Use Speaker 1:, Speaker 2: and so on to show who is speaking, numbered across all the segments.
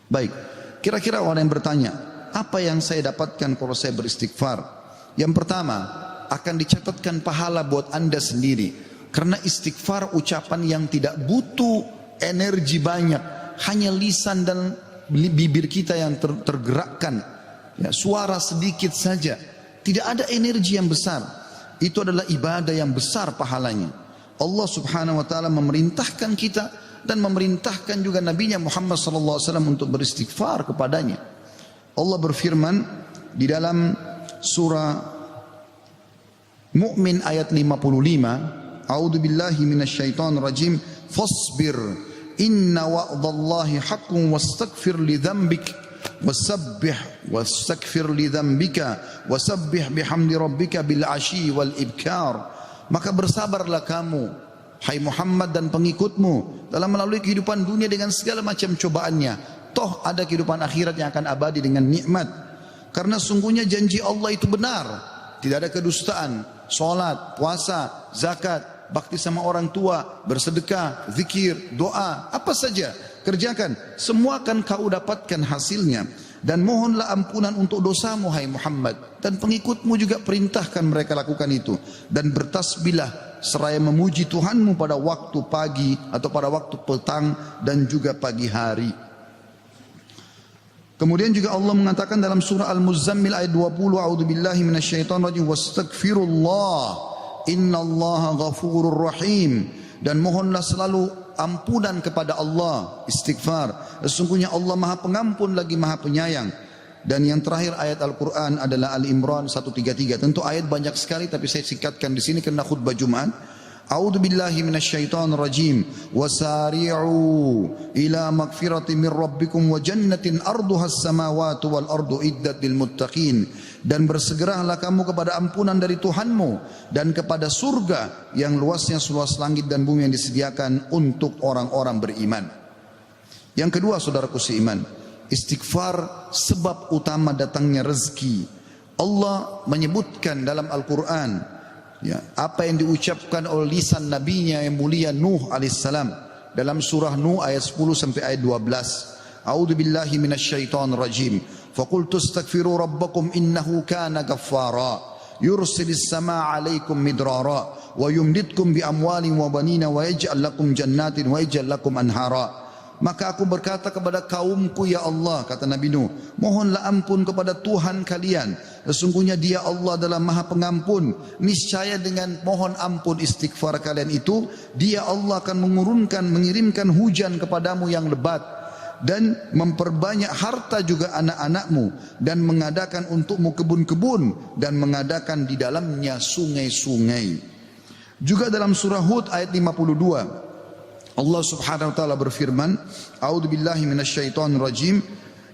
Speaker 1: Baik, kira-kira orang yang bertanya, apa yang saya dapatkan kalau saya beristighfar? Yang pertama, akan dicatatkan pahala buat Anda sendiri. Karena istighfar ucapan yang tidak butuh energi banyak, hanya lisan dan bibir kita yang tergerakkan, ya, suara sedikit saja, tidak ada energi yang besar. Itu adalah ibadah yang besar pahalanya. Allah subhanahu wa ta'ala memerintahkan kita dan memerintahkan juga Nabinya Muhammad sallallahu alaihi wasallam untuk beristighfar kepadanya. Allah berfirman di dalam surah Mu'min ayat 55, A'udzu billahi minasyaitonir rajim, fasbir inna wa'dallahi haqqun wastaghfir li dzambik wastaghfir li dzambika wasabbih bihamdi rabbika bil ashi wal ibkar. Maka bersabarlah kamu, hai Muhammad dan pengikutmu, dalam melalui kehidupan dunia dengan segala macam cobaannya. Toh ada kehidupan akhirat yang akan abadi dengan nikmat. Karena sungguhnya janji Allah itu benar, tidak ada kedustaan. Salat, puasa, zakat, bakti sama orang tua, bersedekah, zikir, doa, apa saja kerjakan, semua akan kau dapatkan hasilnya. Dan mohonlah ampunan untuk dosamu, hai Muhammad, dan pengikutmu juga perintahkan mereka lakukan itu. Dan bertasbihlah seraya memuji Tuhanmu pada waktu pagi atau pada waktu petang dan juga pagi hari. Kemudian juga Allah mengatakan dalam surah Al-Muzammil ayat 20, A'udzubillahi minasyaitonir rajim, wastaghfirullah innallaha ghafurur rahim. Dan mohonlah selalu ampunan kepada Allah, istighfar. Sesungguhnya Allah Maha Pengampun lagi Maha Penyayang. Dan yang terakhir ayat Al-Quran adalah Al-Imran 133. Tentu ayat banyak sekali tapi saya singkatkan di sini karena khutbah Jumat. A'udzu billahi minasyaitonir rajim. Wasari'u ila magfirati min rabbikum wa jannatin arduhas samawati wal ardu iddat lil muttaqin. Dan bersegeralah kamu kepada ampunan dari Tuhanmu dan kepada surga yang luasnya seluas langit dan bumi yang disediakan untuk orang-orang beriman. Yang kedua, saudaraku seiman, istighfar sebab utama datangnya rezeki. Allah menyebutkan dalam Al-Quran, ya, apa yang diucapkan oleh lisan nabinya yang mulia Nuh alaihissalam dalam surah Nuh ayat 10 sampai ayat 12. A'udzu billahi minasyaitonir rajim. Faqultu astaghfiru rabbakum innahu kana ghaffara yursilis samaa 'alaikum midrara wa yumditkum bi amwalin wa banina wa yaj'al lakum jannatin wa yaj'al lakum anhara. Maka aku berkata kepada kaumku, ya Allah, kata Nabi Nuh, mohonlah ampun kepada Tuhan kalian. Sesungguhnya Dia Allah adalah Maha Pengampun. Niscaya dengan mohon ampun istighfar kalian itu, Dia Allah akan mengirimkan hujan kepadamu yang lebat dan memperbanyak harta juga anak-anakmu dan mengadakan untukmu kebun-kebun dan mengadakan di dalamnya sungai-sungai. Juga dalam surah Hud ayat 52 Allah subhanahu wa ta'ala berfirman, A'udzu billahi minasyaitonir rajim,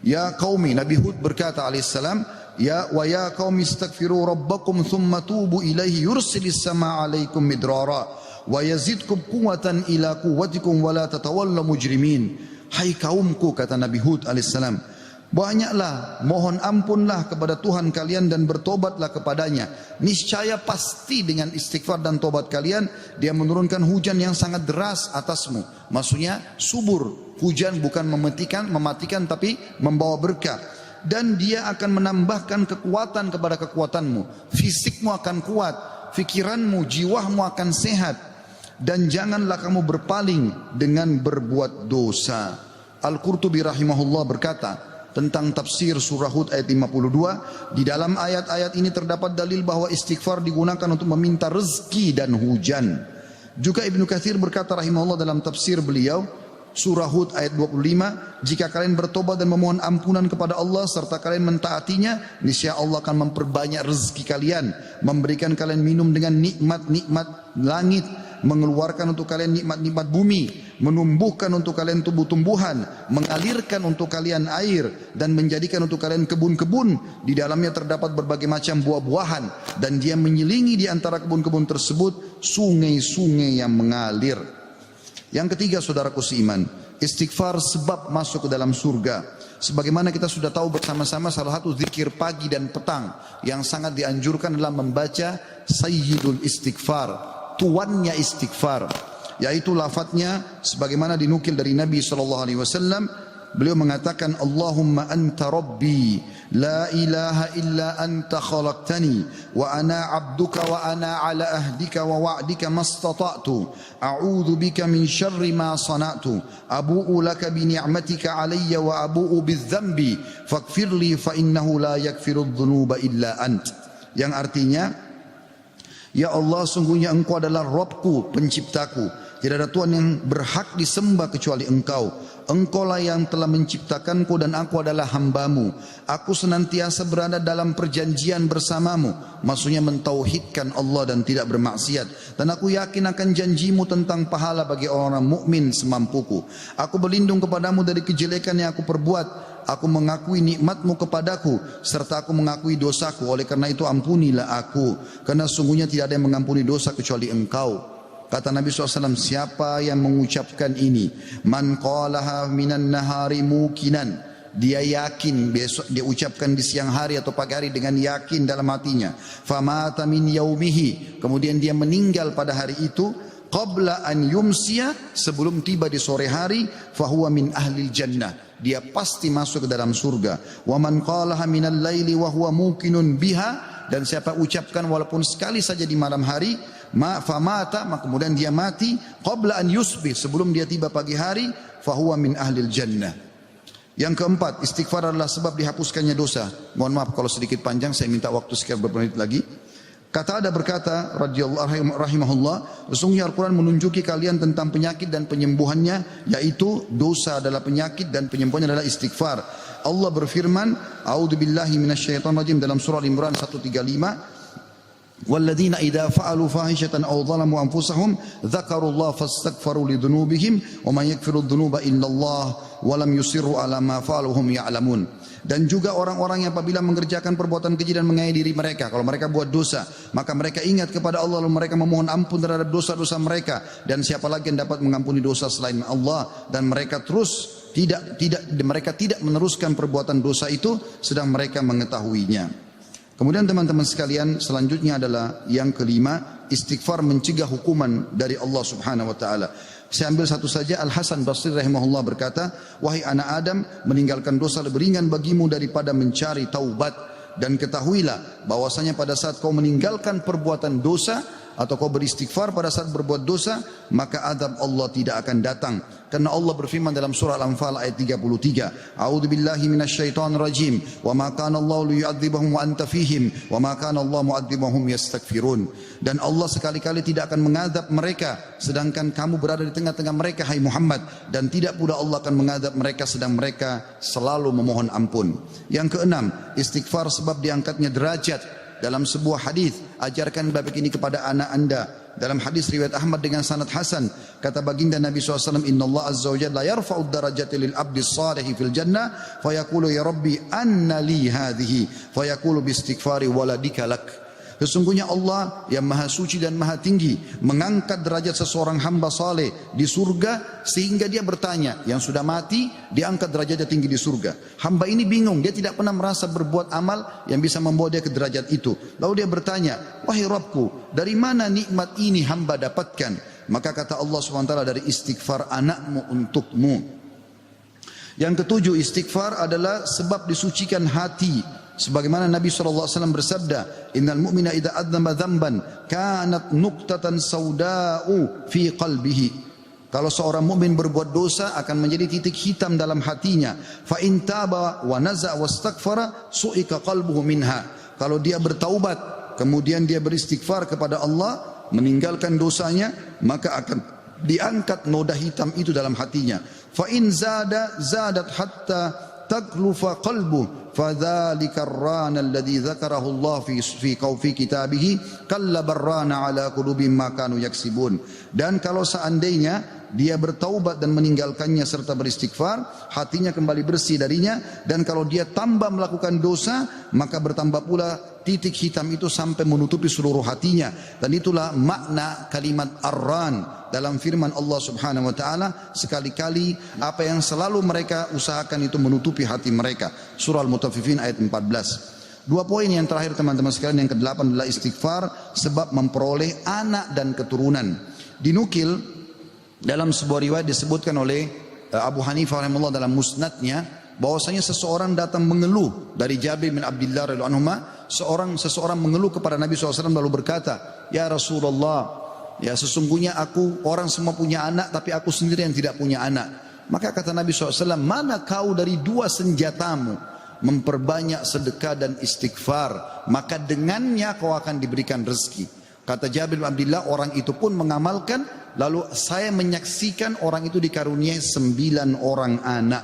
Speaker 1: ya qaumi, Nabi Hud berkata alaihissalam, ya qaumi istaghfiru rabbakum thumma tubu ilaihi yursilis samaa 'alaikum midrara wa yazidkum quwwatan ila quwwatikum wa la tatawallaw mujrimin. Hai kaumku, kata Nabi Hud alaihissalam, banyaklah mohon ampunlah kepada Tuhan kalian dan bertobatlah kepadanya. Niscaya pasti dengan istighfar dan tobat kalian Dia menurunkan hujan yang sangat deras atasmu. Maksudnya subur, hujan bukan mematikan tapi membawa berkah. Dan Dia akan menambahkan kekuatan kepada kekuatanmu. Fisikmu akan kuat, fikiranmu, jiwamu akan sehat. Dan janganlah kamu berpaling dengan berbuat dosa. Al-Qurtubi rahimahullah berkata tentang tafsir surah Hud ayat 52, di dalam ayat-ayat ini terdapat dalil bahwa istighfar digunakan untuk meminta rezeki dan hujan. Juga Ibnu Katsir berkata rahimahullah dalam tafsir beliau surah Hud ayat 25, jika kalian bertobat dan memohon ampunan kepada Allah serta kalian mentaatinya, niscaya Allah akan memperbanyak rezeki kalian, memberikan kalian minum dengan nikmat-nikmat langit, mengeluarkan untuk kalian nikmat-nikmat bumi, menumbuhkan untuk kalian tumbuh-tumbuhan, mengalirkan untuk kalian air, dan menjadikan untuk kalian kebun-kebun. Di dalamnya terdapat berbagai macam buah-buahan, dan Dia menyelingi di antara kebun-kebun tersebut sungai-sungai yang mengalir. Yang ketiga, saudaraku seiman, istighfar sebab masuk ke dalam surga. Sebagaimana kita sudah tahu bersama-sama, salah satu zikir pagi dan petang yang sangat dianjurkan adalah membaca Sayyidul Istighfar, tuannya istighfar, yaitu lafadznya sebagaimana dinukil dari Nabi SAW, beliau mengatakan, Allahumma anta rabbi, la ilaha illa anta khalaqtani, wa ana abduka wa ana ala ahdika wa wa'dika mastata'tu, a'udhu bika min syarri ma sana'tu, abu'u laka bi ni'matika alayya wa abu'u bidzambi, faghfirli fa innahu la yakfiru dhunuba illa ant. Yang artinya, ya Allah, sungguhnya Engkau adalah Rabbku, penciptaku. Tidak ada Tuhan yang berhak disembah kecuali Engkau. Engkaulah yang telah menciptakanku dan aku adalah hambamu. Aku senantiasa berada dalam perjanjian bersamamu. Maksudnya mentauhidkan Allah dan tidak bermaksiat. Dan aku yakin akan janjimu tentang pahala bagi orang mukmin semampuku. Aku berlindung kepadamu dari kejelekan yang aku perbuat. Aku mengakui nikmatmu kepadaku serta aku mengakui dosaku. Oleh karena itu ampunilah aku. Karena sungguhnya tidak ada yang mengampuni dosa kecuali Engkau. Kata Nabi SAW, siapa yang mengucapkan ini, man qalaha minan nahari mukinan, dia yakin, besok dia ucapkan di siang hari atau pagi hari dengan yakin dalam hatinya, famata min yaumihi, kemudian dia meninggal pada hari itu, qabla an yumsiya, sebelum tiba di sore hari, fahuwa min ahlil jannah, dia pasti masuk ke dalam surga. Wa man qalaha minal laili wa huwa muqinun biha, dan siapa ucapkan walaupun sekali saja di malam hari, famata, maka kemudian dia mati, qabla an yusbih, sebelum dia tiba pagi hari, fahuwa min ahlil jannah. Yang keempat, istighfar adalah sebab dihapuskannya dosa. Mohon maaf kalau sedikit panjang, saya minta waktu sekian beberapa menit lagi. Kata ada berkata radhiyallahu rahimahullah, sesungguhnya Al-Quran menunjuki kalian tentang penyakit dan penyembuhannya, yaitu dosa adalah penyakit dan penyembuhannya adalah istighfar. Allah berfirman, a'udzubillahi minasyaitonir rajim, dalam surah Al-Imran 135, والذين إذا فعلوا فاحشة أو ظلموا أنفسهم ذكروا الله فاستغفروا لذنوبهم ومن يغفر الذنوب إلا الله ولم يصروا على ما فعلوا وهم يعلمون. Dan juga orang-orang yang apabila mengerjakan perbuatan keji dan menganiaya diri mereka, kalau mereka buat dosa, maka mereka ingat kepada Allah lalu mereka memohon ampun terhadap dosa-dosa mereka, dan siapa lagi yang dapat mengampuni dosa selain Allah, dan mereka terus mereka tidak meneruskan perbuatan dosa itu sedang mereka mengetahuinya. Kemudian teman-teman sekalian, selanjutnya adalah yang kelima, istighfar mencegah hukuman dari Allah Subhanahu wa taala. Saya ambil satu saja. Al Hasan Basri rahimahullah berkata, wahai anak Adam, meninggalkan dosa lebih ringan bagimu daripada mencari taubat, dan ketahuilah bahwasanya pada saat kau meninggalkan perbuatan dosa atau kau beristighfar pada saat berbuat dosa, maka azab Allah tidak akan datang. Karena Allah berfirman dalam surah Al-Anfal ayat 33, A'udzubillahi minasyaitonir rajim, wa ma kana Allahu liyu'adzibahum wa anta fihim, wa ma kana Allah mu'adzibahum yastaghfirun. Dan Allah sekali-kali tidak akan mengazab mereka sedangkan kamu berada di tengah-tengah mereka, hai Muhammad, dan tidak pula Allah akan mengazab mereka sedang mereka selalu memohon ampun. Yang keenam, istighfar sebab diangkatnya derajat. Dalam sebuah hadis, ajarkan bab ini kepada anak anda. Dalam hadis riwayat Ahmad dengan sanad hasan, kata baginda Nabi SAW, Inna Allah Azza wa Jalla yarfa'ud darajati lil abdi salihi fil jannah, fayaqulu ya Rabbi anna li hadhihi, fayaqulu bistighfari waladika lak. Sesungguhnya Allah yang maha suci dan maha tinggi mengangkat derajat seseorang hamba saleh di surga sehingga dia bertanya, yang sudah mati diangkat derajatnya tinggi di surga. Hamba ini bingung, dia tidak pernah merasa berbuat amal yang bisa membawa dia ke derajat itu. Lalu dia bertanya, wahai Rabbku, dari mana nikmat ini hamba dapatkan? Maka kata Allah SWT, dari istighfar anakmu untukmu. Yang ketujuh, istighfar adalah sebab disucikan hati. Sebagaimana Nabi SAW bersabda, Innal mu'mina idha adzamba dzamban kanat nuqtatan sauda'u fi qalbihi. Kalau seorang mukmin berbuat dosa akan menjadi titik hitam dalam hatinya. Fa in taba wa naza wastaghfara su'ika qalbuhu minha. Kalau dia bertaubat kemudian dia beristighfar kepada Allah, meninggalkan dosanya, maka akan diangkat noda hitam itu dalam hatinya. Fa in zadat hatta taglufa qalbu fadzalika ar-rana alladhi dzakarahu Allah fi kitabihi kalla barrana ala qulubihim ma kanu yaksibun. Dan kalau seandainya dia bertaubat dan meninggalkannya serta beristighfar, hatinya kembali bersih darinya, dan kalau dia tambah melakukan dosa, maka bertambah pula titik hitam itu sampai menutupi seluruh hatinya. Dan itulah makna kalimat ar-ran dalam firman Allah Subhanahu wa taala, sekali-kali apa yang selalu mereka usahakan itu menutupi hati mereka. Surah Al-Mutaffifin ayat 14. Dua poin yang terakhir teman-teman sekalian, yang ke-8 adalah istighfar sebab memperoleh anak dan keturunan. Dinukil dalam sebuah riwayat disebutkan oleh Abu Hanifah rahimahullah dalam musnadnya, bahwasanya seseorang datang mengeluh dari Jabir bin Abdullah radhiyallahu anhu, seseorang mengeluh kepada Nabi SAW lalu berkata, ya Rasulullah, ya sesungguhnya orang semua punya anak tapi aku sendiri yang tidak punya anak. Maka kata Nabi SAW, mana kau dari dua senjatamu, memperbanyak sedekah dan istighfar, maka dengannya kau akan diberikan rezeki. Kata Jabir bin Abdullah, orang itu pun mengamalkan, lalu saya menyaksikan orang itu dikaruniai 9 orang anak,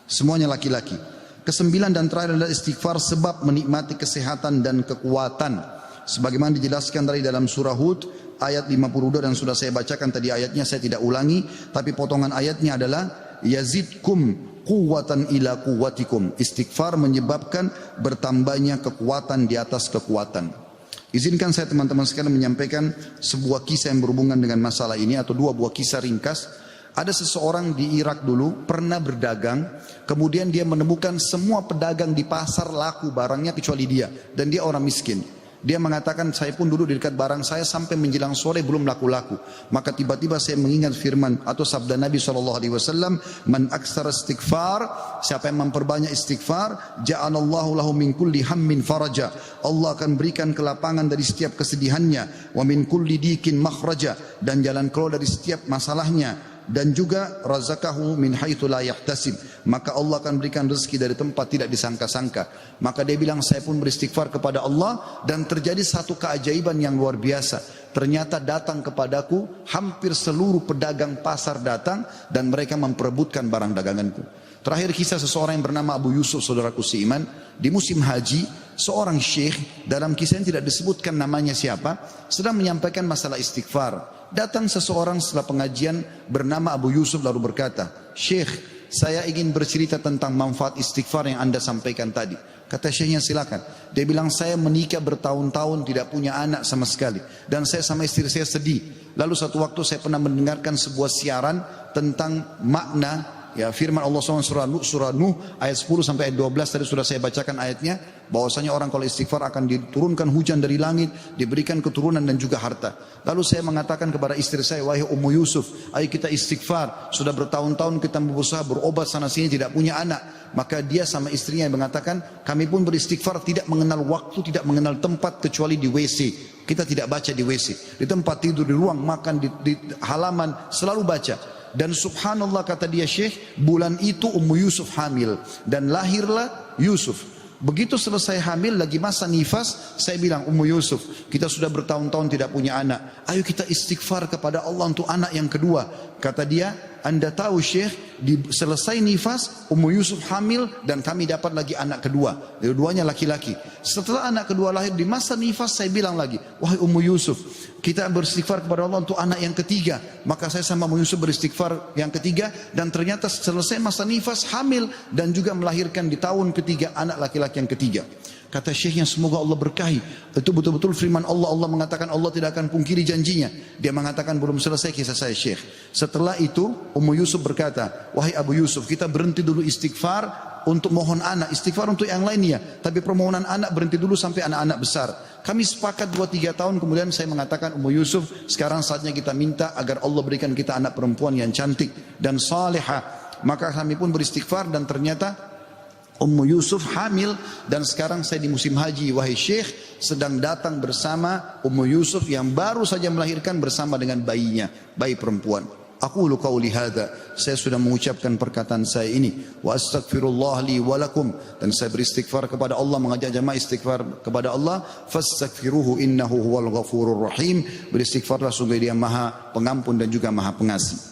Speaker 1: semuanya laki-laki. Kesembilan dan terakhir adalah istighfar sebab menikmati kesehatan dan kekuatan, sebagaimana dijelaskan dari dalam surah Hud ayat 52, dan sudah saya bacakan tadi ayatnya, saya tidak ulangi, tapi potongan ayatnya adalah yazidkum quwwatan ila quwwatikum. Istighfar menyebabkan bertambahnya kekuatan di atas kekuatan. Izinkan saya teman-teman sekalian menyampaikan sebuah kisah yang berhubungan dengan masalah ini, atau 2 buah kisah ringkas. Ada seseorang di Irak dulu pernah berdagang, kemudian dia menemukan semua pedagang di pasar laku barangnya kecuali dia, dan dia orang miskin. Dia mengatakan, saya pun dulu di dekat barang saya sampai menjelang sore belum laku-laku. Maka tiba-tiba saya mengingat firman atau sabda Nabi SAW, man aktsara istighfar, siapa yang memperbanyak istighfar, ja'alallahu lahu min kulli hammin faraja, Allah akan berikan kelapangan dari setiap kesedihannya, wa min kulli dikin makhraja, dan jalan keluar dari setiap masalahnya, dan juga razaqahu min haitsu la yahtasib, maka Allah akan berikan rezeki dari tempat tidak disangka-sangka. Maka dia bilang, saya pun beristighfar kepada Allah, dan terjadi satu keajaiban yang luar biasa. Ternyata datang kepadaku hampir seluruh pedagang pasar datang, dan mereka memperebutkan barang daganganku. Terakhir kisah seseorang yang bernama Abu Yusuf, saudaraku seiman, di musim haji, seorang syekh, dalam kisah yang tidak disebutkan namanya siapa, sedang menyampaikan masalah istighfar. Datang seseorang setelah pengajian bernama Abu Yusuf lalu berkata, Syekh, saya ingin bercerita tentang manfaat istighfar yang anda sampaikan tadi. Kata syekhnya, silakan. Dia bilang, saya menikah bertahun-tahun tidak punya anak sama sekali, dan saya sama istri saya sedih. Lalu satu waktu saya pernah mendengarkan sebuah siaran tentang makna ya firman Allah SWT surah Nuh ayat 10 sampai ayat 12, tadi sudah saya bacakan ayatnya, bahwasanya orang kalau istighfar akan diturunkan hujan dari langit, diberikan keturunan dan juga harta. Lalu saya mengatakan kepada istri saya, wahai Ummu Yusuf, ayo kita istighfar, sudah bertahun-tahun kita berusaha berobat sana sini tidak punya anak. Maka dia sama istrinya yang mengatakan, kami pun beristighfar tidak mengenal waktu, tidak mengenal tempat kecuali di WC. Kita tidak baca di WC, di tempat tidur, di ruang makan, di halaman, selalu baca. Dan subhanallah, kata dia, Syekh, bulan itu Ummu Yusuf hamil dan lahirlah Yusuf. Begitu selesai hamil, lagi masa nifas, saya bilang, Ummu Yusuf, kita sudah bertahun-tahun tidak punya anak, ayo kita istighfar kepada Allah untuk anak yang kedua. Kata dia, anda tahu Syekh, selesai nifas Ummu Yusuf hamil dan kami dapat lagi anak kedua, dua-duanya laki-laki. Setelah anak kedua lahir, di masa nifas saya bilang lagi, wahai Ummu Yusuf, kita beristighfar kepada Allah untuk anak yang ketiga. Maka saya sama Ummu Yusuf beristighfar yang ketiga, dan ternyata selesai masa nifas hamil dan juga melahirkan di tahun ketiga anak laki-laki yang ketiga. Kata syekhnya, semoga Allah berkahi. Itu betul-betul firman Allah. Allah mengatakan Allah tidak akan pungkiri janjinya. Dia mengatakan, belum selesai kisah saya Syekh. Setelah itu Ummu Yusuf berkata, wahai Abu Yusuf, kita berhenti dulu istighfar untuk mohon anak, istighfar untuk yang lainnya, tapi permohonan anak berhenti dulu sampai anak-anak besar. Kami sepakat 2-3 tahun kemudian saya mengatakan, Ummu Yusuf, sekarang saatnya kita minta agar Allah berikan kita anak perempuan yang cantik dan salihah. Maka kami pun beristighfar, dan ternyata Ummu Yusuf hamil, dan sekarang saya di musim haji, wahai Syekh, sedang datang bersama Ummu Yusuf yang baru saja melahirkan bersama dengan bayinya, bayi perempuan. Aqulu qauli hadza, saya sudah mengucapkan perkataan saya ini, wa astaghfirullah li wa lakum, dan saya beristighfar kepada Allah, mengajak jamaah istighfar kepada Allah, fastaghfiruhu innahu huwal ghafurur rahim, beristighfarlah sungguh Dia Maha Pengampun dan juga Maha Pengasih.